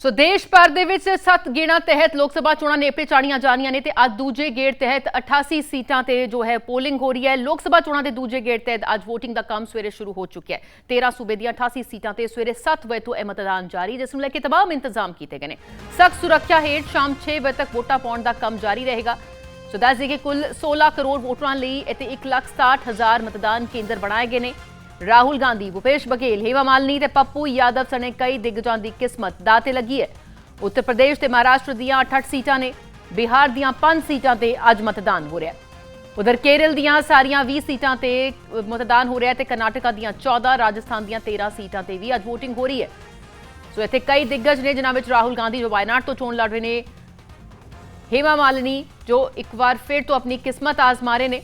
ਸੋ ਦੇਸ਼ ਭਰ ਦੇ ਵਿੱਚ 7 ਗੇੜਾਂ ਤਹਿਤ ਲੋਕ ਸਭਾ ਚੋਣਾਂ ਨੇਪਰੇ ਚਾੜੀਆਂ ਜਾਣੀਆਂ ਨੇ ਤੇ ਅੱਜ ਦੂਜੇ ਗੇੜ ਤਹਿਤ 88 ਸੀਟਾਂ ਤੇ ਜੋ ਹੈ ਪੋਲਿੰਗ ਹੋ ਰਹੀ ਹੈ। ਲੋਕ ਸਭਾ ਚੋਣਾਂ ਦੇ ਦੂਜੇ ਗੇੜ ਤਹਿਤ ਅੱਜ VOTING ਦਾ ਕੰਮ ਸਵੇਰੇ ਸ਼ੁਰੂ ਹੋ ਚੁੱਕਿਆ ਹੈ। 13 ਸੂਬੇ ਦੀਆਂ 88 ਸੀਟਾਂ ਤੇ ਸਵੇਰੇ 7 ਵਜੇ ਤੋਂ ਇਹ ਮਤਦਾਨ ਜਾਰੀ, ਜਿਸ ਨੂੰ ਲੈ ਕੇ तमाम ਇੰਤਜ਼ਾਮ ਕੀਤੇ ਗਏ ਨੇ। ਸਖਤ ਸੁਰੱਖਿਆ ਹੇਠ ਸ਼ਾਮ 6 ਵਜੇ ਤੱਕ ਵੋਟਾਂ ਪਾਉਣ ਦਾ ਕੰਮ ਜਾਰੀ ਰਹੇਗਾ। ਸੋ ਦੱਸ ਦਈਏ ਕਿ ਕੁੱਲ 16 ਕਰੋੜ ਵੋਟਰਾਂ ਲਈ ਇੱਥੇ 1,60,000 ਮਤਦਾਨ ਕੇਂਦਰ ਬਣਾਏ ਗਏ ਨੇ। ਰਾਹੁਲ ਗਾਂधी, भूपेश बघेल, हेमा मालिनी ते पप्पू यादव सने कई दिग्गजां दी किस्मत दाऽ ते लगी है। उत्तर प्रदेश ते महाराष्ट्र दियां 68 सीटां ने, बिहार दियां 5 सीटां ते अज मतदान हो रहा है। उधर केरल दियां सारियां 20 सीटां ते मतदान हो रहा है ते कर्नाटका दियां 14, राजस्थान दियां 13 सीटां ते भी अज वोटिंग हो रही है। सो इत्थे कई दिग्गज ने, जिन्हां विच राहुल गांधी जो वायनाड तो चोण लड़ रहे ने, हेमा मालिनी जो एक बार फिर तो अपनी किस्मत आजमा रहे ने।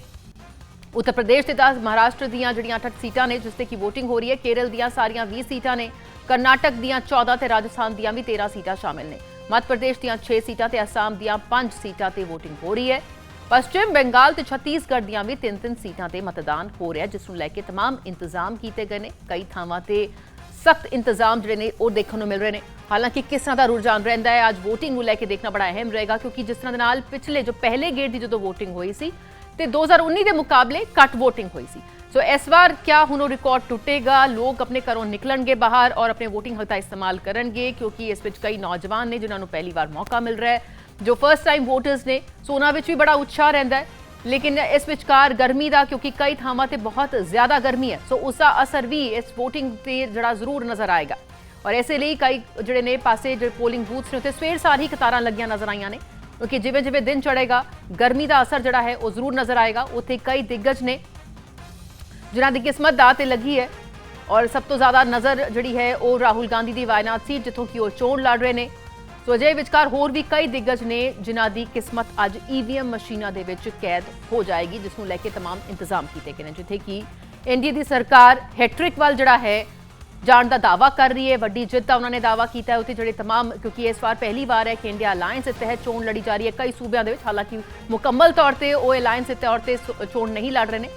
उत्तर प्रदेश ते महाराष्ट्र दियां जिहड़ियां 68 सीटां ने जिस ते की वोटिंग हो रही है। केरल दियां सारियां 20 सीटां ने, कर्नाटक दियां 14 ते राजस्थान दियां भी 13 सीटां शामिल ने। मध्य प्रदेश दियां 6 सीटां ते असम दियां 5 सीटां ते वोटिंग हो रही है। पश्चिम बंगाल ते छत्तीसगढ़ दियां भी 3-3 सीटां ते मतदान हो रहा है, जिस नूं लैके तमाम इंतजाम कीते गए ने। कई थावां ते सख्त इंतजाम जिहड़े ने ਉਹ देखने ਨੂੰ मिल रहे हैं। हालांकि किस तरह का रुझान रहता है अज वोटिंग ਨੂੰ ਲੈ ਕੇ देखना बड़ा अहम रहेगा, क्योंकि जिस तरह ਦੇ ਨਾਲ पिछले जो पहले गेड़ की जो वोटिंग हुई सी ਤੇ 2019 ਦੇ ਮੁਕਾਬਲੇ ਘੱਟ VOTING ਹੋਈ ਸੀ। ਸੋ ਇਸ ਵਾਰ क्या ਹੁਣ ਉਹ ਰਿਕਾਰਡ ਟੁੱਟੇਗਾ? ਲੋਕ ਆਪਣੇ ਘਰੋਂ ਨਿਕਲਣਗੇ ਬਾਹਰ ਔਰ ਆਪਣੇ VOTING ਹੱਕ ਦਾ ਇਸਤੇਮਾਲ ਕਰਨਗੇ, ਕਿਉਂਕਿ ਇਸ ਵਿੱਚ ਕਈ ਨੌਜਵਾਨ ਨੇ ਜਿਨ੍ਹਾਂ ਨੂੰ ਪਹਿਲੀ ਵਾਰ ਮੌਕਾ ਮਿਲ ਰਿਹਾ ਹੈ, ਜੋ ਫਸਟ ਟਾਈਮ ਵੋਟਰਸ ਨੇ। ਸੋ ਉਹਨਾਂ ਵਿੱਚ ਵੀ ਬੜਾ ਉਤਸ਼ਾਹ ਰਹਿੰਦਾ ਹੈ, ਲੇਕਿਨ ਇਸ ਵਿਚਕਾਰ ਗਰਮੀ ਦਾ, ਕਿਉਂਕਿ ਕਈ ਥਾਵਾਂ ਤੇ ਬਹੁਤ ਜ਼ਿਆਦਾ ਗਰਮੀ ਹੈ, ਸੋ ਉਸ ਦਾ ਅਸਰ ਵੀ ਇਸ VOTING ਤੇ ਜਿਹੜਾ ਜ਼ਰੂਰ ਨਜ਼ਰ ਆਏਗਾ। ਔਰ ਇਸੇ ਲਈ ਕਈ ਜਿਹੜੇ ਨੇ ਪਾਸੇ ਜਿਹੜੇ ਪੋਲਿੰਗ ਬੂਥਸ ਨੇ ਉੱਥੇ ਸਵੇਰ ਸਾਰ ਹੀ ਕਤਾਰਾਂ ਲੱਗੀਆਂ ਨਜ਼ਰ ਆਈਆਂ ਨੇ, क्योंकि जिवें जिवें दिन चढ़ेगा गर्मी का असर जिहड़ा है वो जरूर नजर आएगा। उत्थे कई दिग्गज ने जिन्हां दी किस्मत दाऽ ते लगी है, और सब तो ज़्यादा नज़र जिहड़ी है वो राहुल गांधी दी वायनाड सीट जिथों कि वो चोण लड़ रहे हैं। सो अजे विचकार होर भी कई दिग्गज ने जिन्हां दी किस्मत अज EVM मशीनां दे विच कैद हो जाएगी, जिस नूं लैके तमाम इंतजाम कीते गए हैं। जिथे कि एनडीए दी सरकार हैट्रिक वाल जिहड़ा है जाण का दावा कर रही है, वड्डी जित का उन्होंने दावा किया है। उत्थे जिहड़े तमाम, क्योंकि इस बार पहली बार है कि इंडिया अलायंस के तहत चोण लड़ी जा रही है कई सूबों के, हालांकि मुकम्मल तौर पर वो अलायंस के तौर पर चोण नहीं लड़ रहे हैं,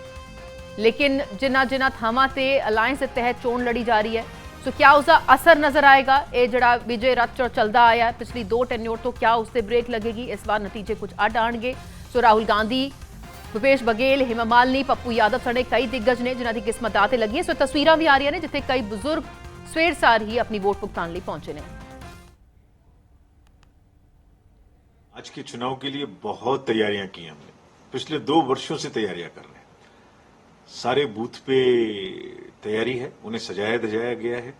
लेकिन जिन्हां थावां ते अलायंस के तहत चोण लड़ी जा रही है, सो क्या उसका असर नजर आएगा? ये जिहड़ा विजय रथ चलता आया पिछली 2 टेन्योर तो क्या उससे ब्रेक लगेगी? इस बार नतीजे कुछ अड आएंगे। सो राहुल गांधी, भूपेश बघेल, हेमा मालिनी, पप्पू यादव सने कई दिग्गज ने जिन्हां दी किस्मत दाऽ ते लगी है। सो तस्वीरां भी आ रही ने जिथे कई बुजुर्ग सवेर सार ही अपनी वोट भुगतान लिए पहुंचे ने। आज के चुनाव के लिए बहुत तैयारियां की हमने, पिछले 2 वर्षों से तैयारियां कर रहे हैं। सारे बूथ पे तैयारी है, उन्हें सजाया धजाया गया है।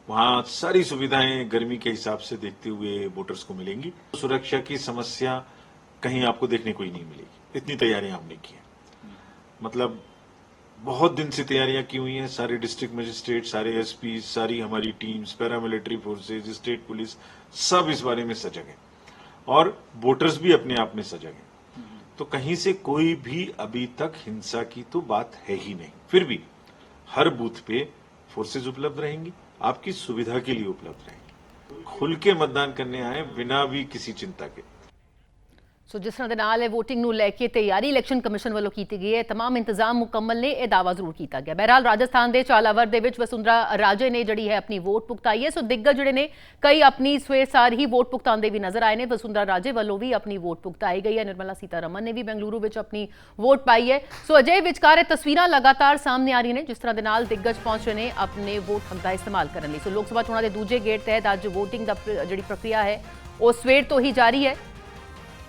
वहां सारी सुविधाएं गर्मी के हिसाब से देखते हुए वोटर्स को मिलेंगी। सुरक्षा की समस्या कहीं आपको देखने को ही नहीं मिलेगी, इतनी तैयारियां हमने की है। मतलब बहुत दिन से तैयारियां की हुई हैं। सारे डिस्ट्रिक्ट मजिस्ट्रेट, सारे एसपी, सारी हमारी teams, paramilitary forces, state police, सब इस बारे में सजग है, और वोटर्स भी अपने आप में सजग है। तो कहीं से कोई भी अभी तक हिंसा की तो बात है ही नहीं। फिर भी हर बूथ पे फोर्सेज उपलब्ध रहेंगी, आपकी सुविधा के लिए उपलब्ध रहेंगी। खुल के मतदान करने आए बिना भी किसी चिंता के। सो जिस तरह के नाल वोटिंग नूं लैके तैयारी इलैक्शन कमिशन वालों की गई है, तमाम इंतजाम मुकम्मल ने, यह दावा जरूर किया गया। बहरहाल राजस्थान के झालावाड़ दे विच वसुंधरा राजे ने जिहड़ी है अपनी वोट भुगताई है। सो दिग्गज जिहड़े ने कई अपनी सवेर सार ही वोट भुगताते भी नजर आए हैं। वसुंधरा राजे वालों भी अपनी वोट भुगताई गई है। निर्मला सीतारमन ने भी बेंगलुरु में अपनी वोट पाई है। सो अजे विचकार तस्वीरां लगातार सामने आ रही हैं, जिस तरह के नाल दिग्गज पहुंच रहे हैं अपने वोट हक का इस्तेमाल करने लई। सो लोक सभा चोणां दे दूजे गेड़ तहत अज वोटिंग दा जिहड़ी प्रक्रिया है वो सवेर तो ही जारी है।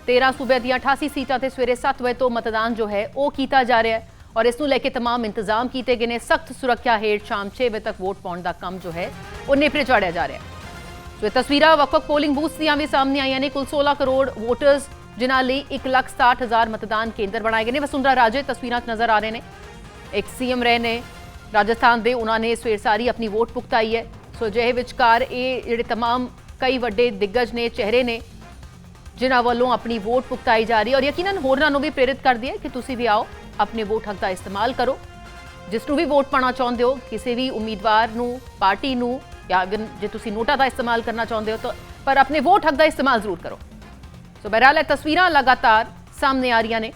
13 सूबे दी 88 सीटां ते सवेरे 7 बजे तो मतदान जो है वो किया जा रहा है, और इस नूं लैके तमाम इंतजाम किए गए हैं। सख्त सुरक्षा हेठ शाम 6 बजे तक वोट पाउण दा काम जो है वो नेपरे चाढ़िया जा रहा है। सो तस्वीरां वक्-वक् पोलिंग बूथ्स दीआं भी सामने आईयां ने। कुल 16 करोड़ वोटर्स जिन्हां लई 1,60,000 मतदान केंद्र बनाए गए हैं। वसुंधरा राजे तस्वीरां नजर आ रहे हैं, एक सीएम रहे ने राजस्थान दे, उन्होंने सवेर सारी अपनी वोट भुगताई है। सो अजिहे विचकार ये जिहड़े तमाम कई वड्डे दिग्गज ने, चेहरे ने, जिन्हां वालों अपनी वोट भुगताई जा रही है, और यकीनन होरनां नूं भी प्रेरित कर दिया कि तुसीं भी आओ अपने वोट हक का इस्तेमाल करो। जिसनूं भी वोट पाना चाहते हो, किसी भी उम्मीदवार नूं, पार्टी नूं, या जे तुसीं नोटा का इस्तेमाल करना चाहते हो तो, पर अपने वोट हक का इस्तेमाल जरूर करो। सो बहरहाल तस्वीरां लगातार सामने आ रही ने।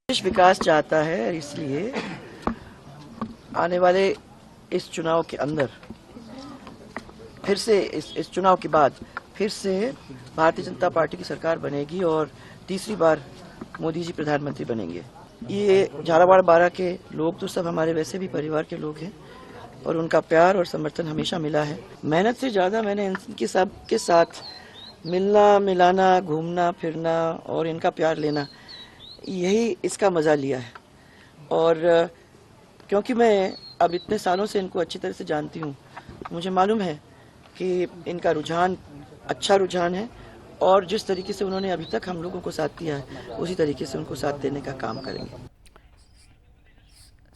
देश विकास चाहता है, इसलिए आने वाले इस चुनाव के अंदर फिर से इस चुनाव के बाद फिर से भारतीय जनता पार्टी की सरकार बनेगी और तीसरी बार मोदी जी प्रधानमंत्री बनेंगे। ये झालावाड़ बारा के लोग तो सब हमारे वैसे भी परिवार के लोग हैं और उनका प्यार और समर्थन हमेशा मिला है। मेहनत से ज्यादा मैंने इनके सबके साथ मिलना मिलाना, घूमना फिरना और इनका प्यार लेना, यही इसका मजा लिया है। और क्योंकि मैं अब इतने सालों से इनको अच्छी तरह से जानती हूँ, मुझे मालूम है कि इनका रुझान अच्छा रुझान है और जिस तरीके से उन्होंने अभी तक हम लोगों को साथ दिया है उसी तरीके से उनको साथ देने का काम करेंगे।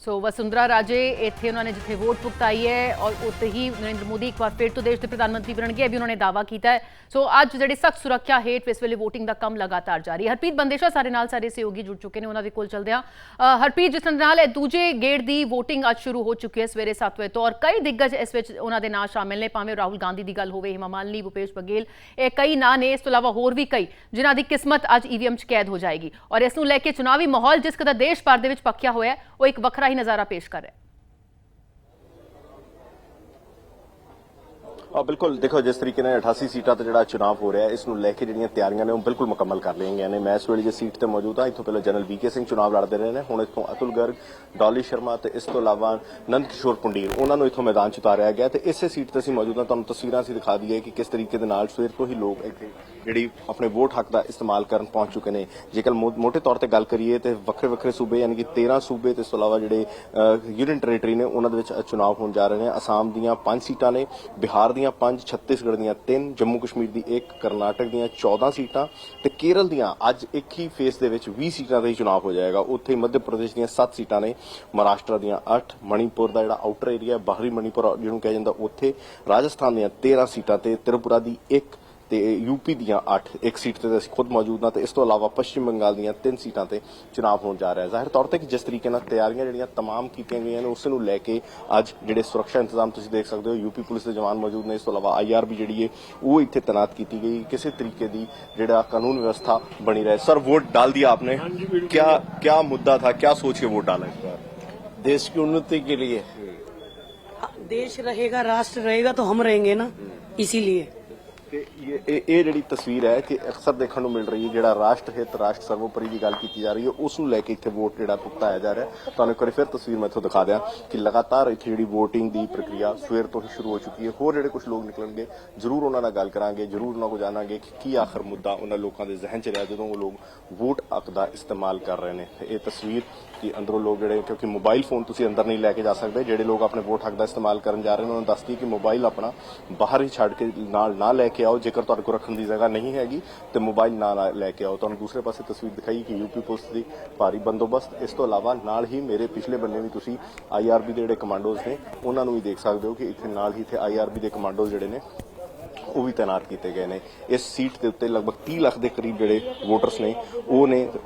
ਸੋ ਵਸੁੰਧਰਾ ਰਾਜੇ ਇੱਥੇ ਉਹਨਾਂ ਨੇ ਜਿੱਥੇ ਵੋਟ ਪੁਗਤਾਈ ਹੈ ਔਰ ਉੱਥੇ ਹੀ ਨਰਿੰਦਰ ਮੋਦੀ ਇੱਕ ਵਾਰ ਫਿਰ ਤੋਂ ਦੇਸ਼ ਦੇ ਪ੍ਰਧਾਨ ਮੰਤਰੀ ਬਣਨਗੇ, ਇਹ ਵੀ ਉਹਨਾਂ ਨੇ ਦਾਅਵਾ ਕੀਤਾ ਹੈ। ਸੋ ਅੱਜ ਜਿਹੜੇ ਸਖਤ ਸੁਰੱਖਿਆ ਹੇਠ ਇਸ ਵੇਲੇ ਵੋਟਿੰਗ ਦਾ ਕੰਮ ਲਗਾਤਾਰ ਜਾਰੀ ਹੈ। ਹਰਪ੍ਰੀਤ ਬੰਦੇਸ਼ਾ ਸਾਡੇ ਨਾਲ ਸਾਰੇ ਸਹਿਯੋਗੀ ਜੁੜ ਚੁੱਕੇ ਨੇ, ਉਹਨਾਂ ਦੇ ਕੋਲ ਚਲਦੇ ਹਾਂ। ਹਰਪ੍ਰੀਤ, ਜਿਸ ਨਾਲ ਇਹ ਦੂਜੇ ਗੇੜ ਦੀ ਵੋਟਿੰਗ ਅੱਜ ਸ਼ੁਰੂ ਹੋ ਚੁੱਕੀ ਹੈ ਸਵੇਰੇ 7 ਵਜੇ ਤੋਂ, ਔਰ ਕਈ ਦਿੱਗਜ ਇਸ ਵਿੱਚ ਉਹਨਾਂ ਦੇ ਨਾਂ ਸ਼ਾਮਿਲ ਨੇ, ਭਾਵੇਂ ਰਾਹੁਲ ਗਾਂਧੀ ਦੀ ਗੱਲ ਹੋਵੇ, ਹਿਮਾ ਮਾਲਿਨੀ, ਭੁਪੇਸ਼ ਬਘੇਲ, ਇਹ ਕਈ ਨਾਂ ਨੇ। ਇਸ ਤੋਂ ਇਲਾਵਾ ਹੋਰ ਵੀ ਕਈ ਜਿਨ੍ਹਾਂ ਦੀ ਕਿਸਮਤ ਅੱਜ ਈਵੀਐਮ 'ਚ ਕੈਦ ਹੋ ਜਾਏਗੀ ਔਰ ਇਸ ਨੂੰ ਲੈ ਕੇ ਚੁਣਾਵੀ ਮਾਹੌਲ ਜਿਸ ਕਦਾ ਦੇਸ਼ ਭਰ ਦੇ ਵਿੱਚ ਪੱਕਿਆ ਹੋਇਆ ਹੈ ਉਹ ਇੱਕ ਵੱਖਰਾ ਹੀ ਨਜ਼ਾਰਾ ਪੇਸ਼ ਕਰ ਰਿਹਾ ਹੈ। बिल्कुल देखो, जिस तरीके ने 88 सीटा ਤੇ ਜਿਹੜਾ ਚੁਣਾਵ ਹੋ ਰਿਹਾ ਹੈ, ਇਸ ਨੂੰ ਲੈ ਕੇ ਜਿਹੜੀਆਂ ਤਿਆਰੀਆਂ ਨੇ ਉਹ ਬਿਲਕੁਲ ਮੁਕੰਮਲ ਕਰ ਲਈਆਂ ਗਈਆਂ ਨੇ। ਮੈਂ ਇਸ ਵੇਲੇ ਜੇ ਸੀਟ ਤੇ ਮੌਜੂਦ ਹਾਂ, ਇੱਥੋਂ ਪਹਿਲਾਂ ਜਨਰਲ ਵੀਕੇ ਸਿੰਘ ਚੁਣਾਵ ਲੜਦੇ ਰਹੇ ਨੇ, ਹੁਣ ਇੱਥੋਂ ਅਤੁਲ ਗਰਗ, ਡੋਲੀ ਸ਼ਰਮਾ ਤੇ ਇਸ ਤੋਂ ਇਲਾਵਾ ਨੰਦ ਕਿਸ਼ੋਰ ਪੁੰਡੀਰ, ਉਹਨਾਂ ਨੂੰ ਇੱਥੋਂ ਮੈਦਾਨ 'ਚ ਉਤਾਰਿਆ ਗਿਆ ਤੇ ਇਸੇ ਸੀਟ ਤੇ ਅਸੀਂ ਮੌਜੂਦ ਹਾਂ। ਤੁਹਾਨੂੰ ਤਸਵੀਰਾਂ ਅਸੀਂ ਦਿਖਾ ਦਈਏ ਕਿ ਕਿਸ ਤਰੀਕੇ ਦੇ ਨਾਲ ਸਵੇਰ ਤੋਂ ਹੀ ਲੋਕ ਇੱਥੇ ਜਿਹੜੀ ਆਪਣੇ ਵੋਟ ਹੱਕ ਦਾ ਇਸਤੇਮਾਲ ਕਰਨ ਪਹੁੰਚ ਚੁੱਕੇ ਨੇ। ਜੇਕਰ ਮੋਟੇ ਤੌਰ ਤੇ ਗੱਲ ਕਰੀਏ ਤੇ ਵੱਖਰੇ ਵੱਖਰੇ ਸੂਬੇ ਯਾਨੀ ਕਿ 13 ਸੂਬੇ ਤੇ ਇਸ ਤੋਂ ਇਲਾਵਾ ਜਿਹੜੇ ਯੂਨੀਅਨ ਟੈਰੀਟਰੀ ਨੇ ਉਹਨਾਂ ਦੇ ਵਿੱਚ ਚੁਣਾਵ ਹੋਣ ਜਾ ਰਹੇ ਨੇ। ਅਸਾਮ ਦੀਆਂ 5 ਸੀਟਾਂ ਨੇ, ਬਿਹਾਰ ਦੀਆਂ 5, ਛੱਤੀਸਗੜ੍ਹ ਦੀਆਂ 3, ਜੰਮੂ ਕਸ਼ਮੀਰ ਦੀ 1, ਕਰਨਾਟਕ ਦੀਆਂ 14 ਸੀਟਾਂ ਤੇ ਕੇਰਲ ਦੀਆਂ ਅੱਜ ਇੱਕ ਹੀ ਫੇਸ ਦੇ ਵਿੱਚ 20 ਸੀਟਾਂ ਤੇ ਹੀ ਚੁਣਾਵ ਹੋ ਜਾਏਗਾ। ਉੱਥੇ ਮੱਧ ਪ੍ਰਦੇਸ਼ ਦੀਆਂ 7 ਸੀਟਾਂ ਨੇ, ਮਹਾਰਾਸ਼ਟਰ ਦੀਆਂ 8, ਮਣੀਪੁਰ ਦਾ ਜਿਹੜਾ ਆਊਟਰ ਏਰੀਆ ਬਾਹਰੀ ਮਣੀਪੁਰ ਜਿਹਨੂੰ ਕਿਹਾ ਜਾਂਦਾ ਉੱਥੇ, ਰਾਜਸਥਾਨ ਦੀਆਂ 13 ਸੀਟਾਂ ਤੇ ਤ੍ਰਿਪੁਰਾ ਦੀ 1 ਤੇ यूपी ਦੀਆਂ 8, ਇੱਕ ਸੀਟ ਤੇ ਅਸੀਂ ਖੁਦ ਮੌਜੂਦ ਹਾਂ ਤੇ ਇਸ ਤੋਂ ਇਲਾਵਾ ਪੱਛਮੀ ਬੰਗਾਲ ਦੀਆਂ 3 ਸੀਟਾਂ ਤੇ ਚੁਣਾਵ ਹੋਣ ਜਾ ਰਿਹਾ ਹੈ। ਜ਼ਾਹਿਰ ਤੌਰ ਤੇ ਕਿ ਜਿਸ ਤਰੀਕੇ ਨਾਲ ਤਿਆਰੀਆਂ ਜਿਹੜੀਆਂ तमाम ਕੀਤੀਆਂ ਗਈਆਂ ਨੇ ਉਸ ਨੂੰ ਲੈ ਕੇ ਅੱਜ ਜਿਹੜੇ ਸੁਰੱਖਿਆ ਇੰਤਜ਼ਾਮ ਤੁਸੀਂ ਦੇਖ ਸਕਦੇ ਹੋ, यूपी ਪੁਲਿਸ ਦੇ ਜਵਾਨ ਮੌਜੂਦ ਨੇ, ਇਸ ਤੋਂ ਇਲਾਵਾ IRB ਜਿਹੜੀ ਹੈ ਉਹ ਇੱਥੇ तैनात ਕੀਤੀ ਗਈ, ਕਿਸੇ ਤਰੀਕੇ ਦੀ ਜਿਹੜਾ ਕਾਨੂੰਨ व्यवस्था बनी रहे। सर, वोट डाल दिया आपने, क्या मुद्दा था, क्या सोच के वोट डाला इस बार? देश की उन्नति के लिए। देश रहेगा, राष्ट्र रहेगा तो हम रहेंगे ना, इसीलिए। ਇਹ ਜਿਹੜੀ ਤਸਵੀਰ ਹੈ ਕਿ ਅਕਸਰ ਦੇਖਣ ਨੂੰ ਮਿਲ ਰਹੀ ਹੈ, ਜਿਹੜਾ ਰਾਸ਼ਟਰ ਹਿੱਤ, ਰਾਸ਼ਟਰ ਸਰਵੋਪਰੀ ਦੀ ਗੱਲ ਕੀਤੀ ਜਾ ਰਹੀ ਹੈ, ਉਸ ਨੂੰ ਲੈ ਕੇ ਇੱਥੇ ਵੋਟ ਜਿਹੜਾ ਭੁਗਤਾਇਆ ਜਾ ਰਿਹਾ। ਤੁਹਾਨੂੰ ਇੱਕ ਵਾਰੀ ਫਿਰ ਤਸਵੀਰ ਮੈਂ ਇੱਥੋਂ ਦਿਖਾ ਦਿਆਂ ਕਿ ਲਗਾਤਾਰ ਇੱਥੇ ਜਿਹੜੀ ਵੋਟਿੰਗ ਦੀ ਪ੍ਰਕਿਰਿਆ ਸਵੇਰ ਤੋਂ ਹੀ ਸ਼ੁਰੂ ਹੋ ਚੁੱਕੀ ਹੈ। ਹੋਰ ਜਿਹੜੇ ਕੁਝ ਲੋਕ ਨਿਕਲਣਗੇ ਜ਼ਰੂਰ ਉਹਨਾਂ ਨਾਲ ਗੱਲ ਕਰਾਂਗੇ, ਜ਼ਰੂਰ ਉਹਨਾਂ ਕੋਲ ਜਾਣਾਂਗੇ ਕਿ ਕੀ ਆਖਰ ਮੁੱਦਾ ਉਹਨਾਂ ਲੋਕਾਂ ਦੇ ਜ਼ਿਹਨ 'ਚ ਰਿਹਾ ਜਦੋਂ ਉਹ ਲੋਕ ਵੋਟ ਹੱਕ ਦਾ ਇਸਤੇਮਾਲ ਕਰ ਰਹੇ ਨੇ। ਇਹ ਤਸਵੀਰ ਕਿ ਅੰਦਰੋਂ ਲੋਕ ਜਿਹੜੇ, ਕਿਉਂਕਿ ਮੋਬਾਈਲ ਫੋਨ ਤੁਸੀਂ ਅੰਦਰ ਨਹੀਂ ਲੈ ਕੇ ਜਾ ਸਕਦੇ, ਜਿਹੜੇ ਲੋਕ ਆਪਣੇ ਵੋਟ ਹੱਕ ਦਾ ਇਸਤੇਮਾਲ ਕਰਨ ਜਾ ਰਹੇ ਨੇ ਉਹਨਾਂ ਨੂੰ ਦੱਸਦੀ ਕਿ ਮੋਬਾਈਲ ਆਪਣਾ ਬਾਹਰ ਹੀ ਛੱਡ ਕੇ ਨਾਲ ਨਾ ਲੈ ਕੇ ਆਓ। ਜੇਕਰ ਤੁਹਾਡੇ ਕੋਲ ਰੱਖਣ ਦੀ ਜਗ੍ਹਾ ਨਹੀਂ ਹੈਗੀ ਤੇ ਮੋਬਾਈਲ ਨਾ ਲੈ ਕੇ ਆਓ। ਤੁਹਾਨੂੰ ਦੂਸਰੇ ਪਾਸੇ ਤਸਵੀਰ ਦਿਖਾਈ ਕਿ यूपी ਪੁਲਿਸ ਦੀ ਭਾਰੀ ਬੰਦੋਬਸਤ, ਇਸ ਤੋਂ ਇਲਾਵਾ ਨਾਲ ਹੀ ਮੇਰੇ ਪਿਛਲੇ ਬੰਨੇ ਵੀ ਤੁਸੀਂ IRB ਦੇ ਜਿਹੜੇ ਕਮਾਂਡੋਜ਼ ਨੇ ਉਹਨਾਂ ਨੂੰ ਵੀ ਦੇਖ ਸਕਦੇ ਹੋ ਕਿ ਇੱਥੇ ਨਾਲ ਹੀ ਇੱਥੇ IRB ਦੇ ਕਮਾਂਡੋਜ਼ ਜਿਹੜੇ ਨੇ ਉਹ ਵੀ तैनात ਕੀਤੇ ਗਏ ਨੇ। ਇਸ ਸੀਟ ਦੇ ਉੱਤੇ ਲਗਭਗ 30 ਲੱਖ ਦੇ ਕਰੀਬ ਜਿਹੜੇ ਵੋਟਰਸ ਨੇ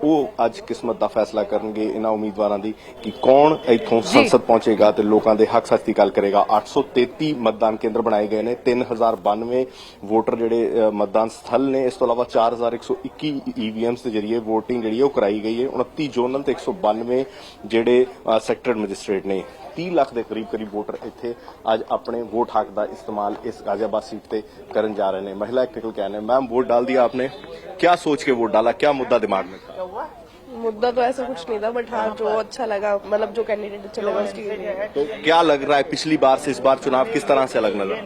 ਉਹ ਅੱਜ ਕਿਸਮਤ ਦਾ ਫੈਸਲਾ ਕਰਨਗੇ ਇਹਨਾਂ ਉਮੀਦਵਾਰਾਂ ਦੀ ਕਿ ਕੌਣ ਇੱਥੋਂ ਸੰਸਦ ਪਹੁੰਚੇਗਾ ਤੇ ਲੋਕਾਂ ਦੇ ਹੱਕ ਸੱਚ ਦੀ ਗੱਲ ਕਰੇਗਾ। 833 ਮਤਦਾਨ ਕੇਂਦਰ ਬਣਾਏ ਗਏ ਨੇ, 3092 ਵੋਟਰ ਜਿਹੜੇ ਮਤਦਾਨ ਸਥਲ ਨੇ, ਇਸ ਤੋਂ ਇਲਾਵਾ 4121 EVMs ਦੇ ਜਰੀਏ ਵੋਟਿੰਗ ਜਿਹੜੀ ਹੈ ਉਹ ਕਰਾਈ ਗਈ ਹੈ। 29 ਜ਼ੋਨਲ ਤੇ 192 ਜਿਹੜੇ ਸੈਕਟਰ ਮੈਜਿਸਟ੍ਰੇਟ ਨੇ। 30 ਲੱਖ ਦੇ ਕਰੀਬ ਵੋਟਰ ਇੱਥੇ ਅੱਜ ਆਪਣੇ ਵੋਟ ਹੱਕ ਦਾ ਇਸਤੇਮਾਲ ਇਸ गाजियाबाद सीट पे करने जा रहे हैं। महिला एक कहना है, मैम वोट डाल दिया आपने, क्या सोच के वोट डाला, क्या मुद्दा दिमाग में था? मुद्दा तो ऐसा कुछ नहीं था, बट हाँ जो अच्छा लगा, मतलब जो कैंडिडेट अच्छा लगा उसकी। तो क्या लग रहा है पिछली बार से इस बार चुनाव किस तरह से अलग नजर,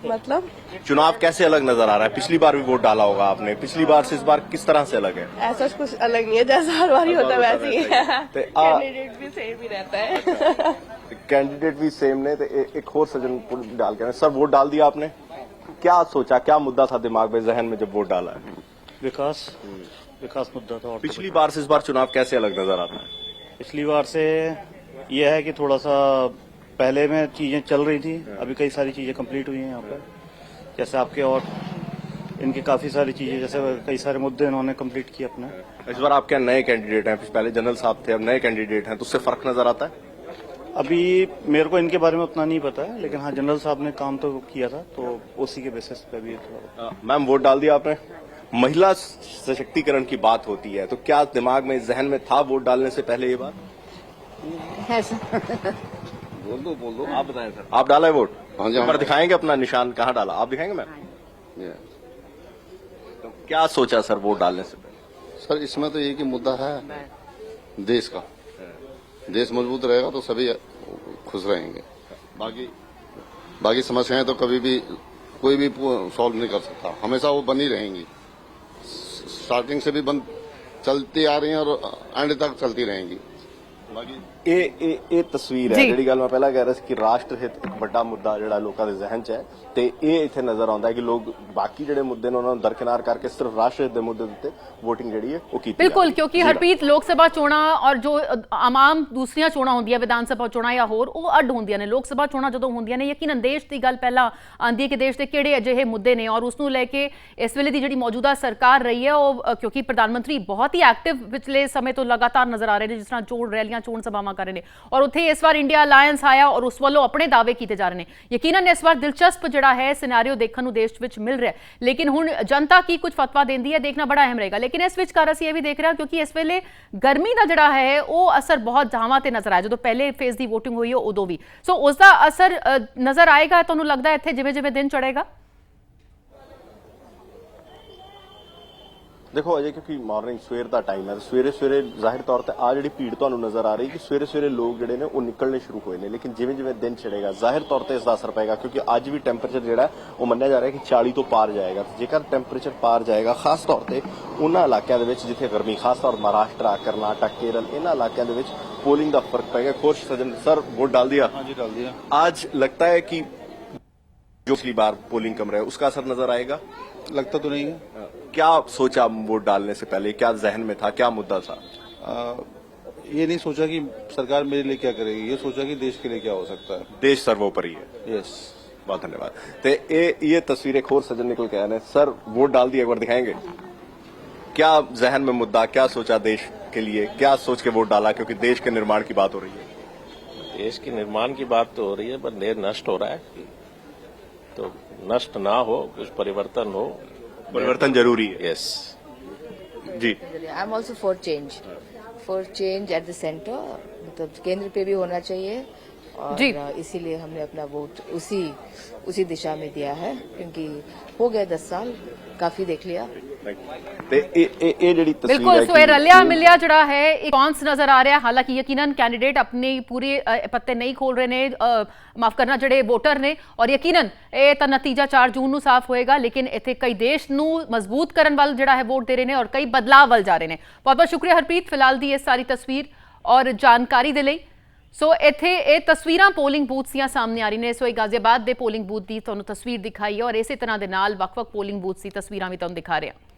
मतलब चुनाव कैसे अलग नजर आ रहा है? पिछली बार भी वोट डाला होगा आपने, पिछली बार से इस बार किस तरह से अलग है? ऐसा कुछ अलग नहीं है, जैसा हर बार होता है वैसे ही है। कैंडिडेट भी सेम ही रहता है। कैंडिडेट भी सेम ने। एक और सज्जन डाल के, सर वोट डाल दिया आपने, क्या सोचा, क्या मुद्दा था दिमाग में, जहन में जब वोट डाला है? विकास मुद्दा था। और पिछली बार से इस बार चुनाव कैसे अलग नजर आता है? पिछली बार से यह है कि थोड़ा सा पहले में चीजें चल रही थी, अभी कई सारी चीजें कंप्लीट हुई हैं यहाँ पर, जैसे आपके और इनकी काफी सारी चीजें, जैसे कई सारे मुद्दे इन्होंने कंप्लीट किए अपने। इस बार आपके नए कैंडिडेट हैं, पहले जनरल साहब थे, अब नए कैंडिडेट हैं, तो उससे फर्क नजर आता है? अभी मेरे को इनके बारे में उतना नहीं पता है, लेकिन हाँ जनरल साहब ने काम तो किया था, तो उसी के बेसिस पे भी थोड़ा। मैम वोट डाल दिया आपने, महिला सशक्तिकरण की बात होती है, तो क्या दिमाग में, जहन में था वोट डालने से पहले ये बात? बोल दो आप बताएं सर। आप डाला है वोट? हाँ जी, पर दिखाएंगे अपना निशान कहाँ डाला, आप दिखाएंगे मैम? ये। तो क्या सोचा सर वोट डालने से पहले? सर इसमें तो एक ही मुद्दा है देश का। देश मजबूत रहेगा तो सभी खुश रहेंगे। बाकी समस्याएं तो कभी भी कोई भी सॉल्व नहीं कर सकता, हमेशा वो बनी रहेंगी। स्टार्टिंग से भी बंद चलती आ रही हैं और एंड तक चलती रहेंगी। ਇਹ ਤਸਵੀਰ ਹੈ ਜਿਹੜੀ ਗੱਲ ਮੈਂ ਪਹਿਲਾਂ ਕਹਿ ਰਿਹਾ ਸੀ ਕਿ ਰਾਸ਼ਟਰ ਹਿੱਤ ਇੱਕ ਵੱਡਾ ਮੁੱਦਾ ਜਿਹੜਾ ਲੋਕਾਂ ਦੇ ਜ਼ਿਹਨ 'ਚ ਹੈ ਤੇ ਇਹ ਇੱਥੇ ਨਜ਼ਰ ਆਉਂਦਾ ਹੈ ਕਿ ਲੋਕ ਬਾਕੀ ਜਿਹੜੇ ਮੁੱਦੇ ਨੇ ਉਹਨਾਂ ਨੂੰ ਦਰਕਿਨਾਰ ਕਰਕੇ ਸਿਰਫ ਰਾਸ਼ਟਰ ਹਿੱਤ ਦੇ ਮੁੱਦੇ ਉੱਤੇ ਵੋਟਿੰਗ ਜਿਹੜੀ ਹੈ ਉਹ ਕੀਤੀ ਬਿਲਕੁਲ, ਕਿਉਂਕਿ ਹਰਪ੍ਰੀਤ ਲੋਕ ਸਭਾ ਚੋਣਾਂ ਔਰ ਜੋ ਆਮ ਦੂਸਰੀਆਂ ਚੋਣਾਂ ਹੁੰਦੀਆਂ ਵਿਧਾਨ ਸਭਾ ਚੋਣਾਂ ਜਾਂ ਹੋਰ ਉਹ ਅੱਡ ਹੁੰਦੀਆਂ ਨੇ। ਲੋਕ ਸਭਾ ਚੋਣਾਂ ਜਦੋਂ ਹੁੰਦੀਆਂ ਨੇ ਯਕੀਨਨ ਦੇਸ਼ ਦੀ ਗੱਲ ਪਹਿਲਾਂ ਆਉਂਦੀ ਹੈ ਕਿ ਦੇਸ਼ ਦੇ ਕਿਹੜੇ ਅਜਿਹੇ ਮੁੱਦੇ ਨੇ ਔਰ ਉਸ ਨੂੰ ਲੈ ਕੇ ਇਸ ਵੇਲੇ ਦੀ ਜਿਹੜੀ ਮੌਜੂਦਾ ਸਰਕਾਰ ਰਹੀ ਹੈ ਉਹ ਕਿਉਂਕਿ ਪ੍ਰਧਾਨ ਮੰਤਰੀ ਬਹੁਤ ਹੀ ਐਕਟਿਵ ਪਿਛਲੇ ਸਮੇਂ ਤੋਂ ਲਗਾਤਾਰ ਨਜ਼ਰ ਆ ਰਹੇ ਨੇ, ਜਿਸ ਤਰ੍ਹਾਂ ਚੋਣ ਰੈਲੀਆਂ ਚੋਣ ਸਭਾਵਾਂ ਕਰ ਰਹੇ ਨੇ ਔਰ ਉੱਥੇ ਇਸ ਵਾਰ ਇੰਡੀਆ ਅਲਾਇੰਸ ਆਇਆ ਔਰ ਉਸ ਵੱਲੋਂ ਆਪਣੇ ਦਾਅਵੇ ਕੀਤੇ ਜਾ ਰਹੇ ਨੇ। ਯਕੀਨਨ ਇਸ ਵਾਰ ਦਿਲਚਸਪ ਜਿਹੜਾ ਹੈ ਸਿਨੈਰੀਓ ਦੇਖਣ ਨੂੰ ਦੇਸ਼ ਵਿੱਚ ਮਿਲ ਰਿਹਾ, ਲੇਕਿਨ ਹੁਣ ਜਨਤਾ ਕੀ ਕੁਝ ਫਤਵਾ ਦਿੰਦੀ ਹੈ ਦੇਖਣਾ ਬੜਾ ਅਹਿਮ ਰਹੇਗਾ। ਲੇਕਿਨ ਇਸ ਵਿਚਕਾਰ ਅਸੀਂ ਇਹ ਵੀ ਦੇਖ ਰਹੇ ਹਾਂ ਕਿਉਂਕਿ ਇਸ ਵੇਲੇ ਗਰਮੀ ਦਾ ਜਿਹੜਾ ਹੈ ਉਹ ਅਸਰ ਬਹੁਤ ਥਾਵਾਂ ਤੇ ਨਜ਼ਰ ਆਇਆ, ਜਦੋਂ ਪਹਿਲੇ ਫੇਜ਼ ਦੀ ਵੋਟਿੰਗ ਹੋਈ ਹੈ ਉਦੋਂ ਵੀ, ਸੋ ਉਸ ਦਾ ਅਸਰ ਨਜ਼ਰ ਆਏਗਾ ਤੁਹਾਨੂੰ ਲੱਗਦਾ ਇੱਥੇ ਜਿਵੇਂ ਜਿਵੇਂ ਦਿਨ ਚੜ੍ਹੇਗਾ? ਦੇਖੋ ਅਜੇ ਕਿਉਂਕਿ ਮਾਰਨਿੰਗ ਸਵੇਰ ਦਾ ਟਾਈਮ ਹੈ, ਸਵੇਰੇ ਸਵੇਰੇ ਜ਼ਾਹਿਰ ਤੌਰ ਤੇ ਆ ਜਿਹੜੀ ਭੀੜ ਤੁਹਾਨੂੰ ਨਜ਼ਰ ਆ ਰਹੀ ਕਿ ਸਵੇਰੇ ਸਵੇਰੇ ਲੋਕ ਜਿਹੜੇ ਨੇ ਉਹ ਨਿਕਲਣੇ ਸ਼ੁਰੂ ਹੋਏ ਨੇ, ਲੇਕਿਨ ਜਿਵੇਂ ਜਿਵੇਂ ਦਿਨ ਚੜ੍ਹੇਗਾ ਜ਼ਾਹਿਰ ਤੌਰ ਤੇ ਇਸ ਦਾ ਅਸਰ ਪਏਗਾ ਕਿਉਂਕਿ ਅੱਜ ਵੀ ਟੈਂਪਰੇਚਰ ਜਿਹੜਾ ਉਹ ਮੰਨਿਆ ਜਾ ਰਿਹਾ ਕਿ 40 ਤੋਂ ਪਾਰ ਜਾਏਗਾ। ਜੇਕਰ ਟੈਂਪਰੇਚਰ ਪਾਰ ਜਾਏਗਾ ਖਾਸ ਤੌਰ ਤੇ ਉਹਨਾਂ ਇਲਾਕਿਆਂ ਦੇ ਵਿੱਚ ਜਿੱਥੇ ਗਰਮੀ, ਖਾਸ ਤੌਰ ਮਹਾਰਾਸ਼ਟਰ, ਕਰਨਾਟਕ, ਕੇਰਲ, ਇਹਨਾਂ ਇਲਾਕਿਆਂ ਦੇ ਵਿੱਚ पोलिंग का फर्क पड़ेगा। खुश सजन सर वोट डाल दिया? हाँ जी डाल दिया। आज लगता है कि जो पिछली बार पोलिंग कम रहे उसका असर नजर आएगा? लगता तो नहीं है। क्या सोचा वोट डालने से पहले, क्या जहन में था, क्या मुद्दा था? ये नहीं सोचा कि सरकार मेरे लिए क्या करेगी, ये सोचा कि देश के लिए क्या हो सकता है। देश सर्वोपरि है। यस, बहुत धन्यवाद। तो ये तस्वीर एक और सजन निकल के आए हैं। सर वोट डाल दिया, एक बार दिखाएंगे क्या जहन में मुद्दा, क्या सोचा देश के लिए, क्या सोच के वोट डाला, क्योंकि देश के निर्माण की बात हो रही है। देश के निर्माण की बात तो हो रही है पर देश नष्ट हो रहा है, तो नष्ट ना हो, कुछ परिवर्तन हो, परिवर्तन जरूरी है। यस जी, I am also for change at the centre, मतलब केंद्र पे भी होना चाहिए और इसीलिए हमने अपना वोट उसी दिशा में दिया है, क्योंकि हो गए 10 साल, काफी देख लिया। बिल्कुल, सो रलिया मिलिया जड़ा है कौंस नजर आ रहा है। हालांकि यकीनन कैंडिडेट अपने पूरे पत्ते नहीं खोल रहे ने, माफ करना जड़े वोटर ने, और यकीनन ये तो नतीजा 4 जून ਨੂੰ ਸਾਫ਼ ਹੋਏਗਾ, ਲੇਕਿਨ ਇੱਥੇ ਕਈ ਦੇਸ਼ ਨੂੰ ਮਜ਼ਬੂਤ ਕਰਨ ਵੱਲ ਜਿਹੜਾ ਹੈ ਵੋਟ ਦੇ ਰਹੇ ਨੇ ਔਰ ਕਈ ਬਦਲਾਅ ਵੱਲ ਜਾ ਰਹੇ ਨੇ। ਬਹੁਤ ਬਹੁਤ ਸ਼ੁਕਰੀਆ ਹਰਪ੍ਰੀਤ ਫਿਲਹਾਲ ਦੀ ਇਹ ਸਾਰੀ ਤਸਵੀਰ ਔਰ ਜਾਣਕਾਰੀ ਦੇ ਲਈ। ਸੋ ਇੱਥੇ ਇਹ ਤਸਵੀਰਾਂ ਪੋਲਿੰਗ ਬੂਥ ਦੀਆਂ ਸਾਹਮਣੇ ਆ ਰਹੀ ਨੇ। ਸੋ ਇਹ ਗਾਜ਼ੀਆਬਾਦ ਦੇ ਪੋਲਿੰਗ ਬੂਥ ਦੀ ਤੁਹਾਨੂੰ ਤਸਵੀਰ ਦਿਖਾਈ ਹੈ ਔਰ ਇਸੇ ਤਰ੍ਹਾਂ ਦੇ ਨਾਲ ਵੱਖ-ਵੱਖ ਪੋਲਿੰਗ ਬੂਥ ਦੀ ਤਸਵੀਰਾਂ ਵੀ ਤੁਹਾਨੂੰ ਦਿਖਾ ਰਹੇ ਹਾਂ।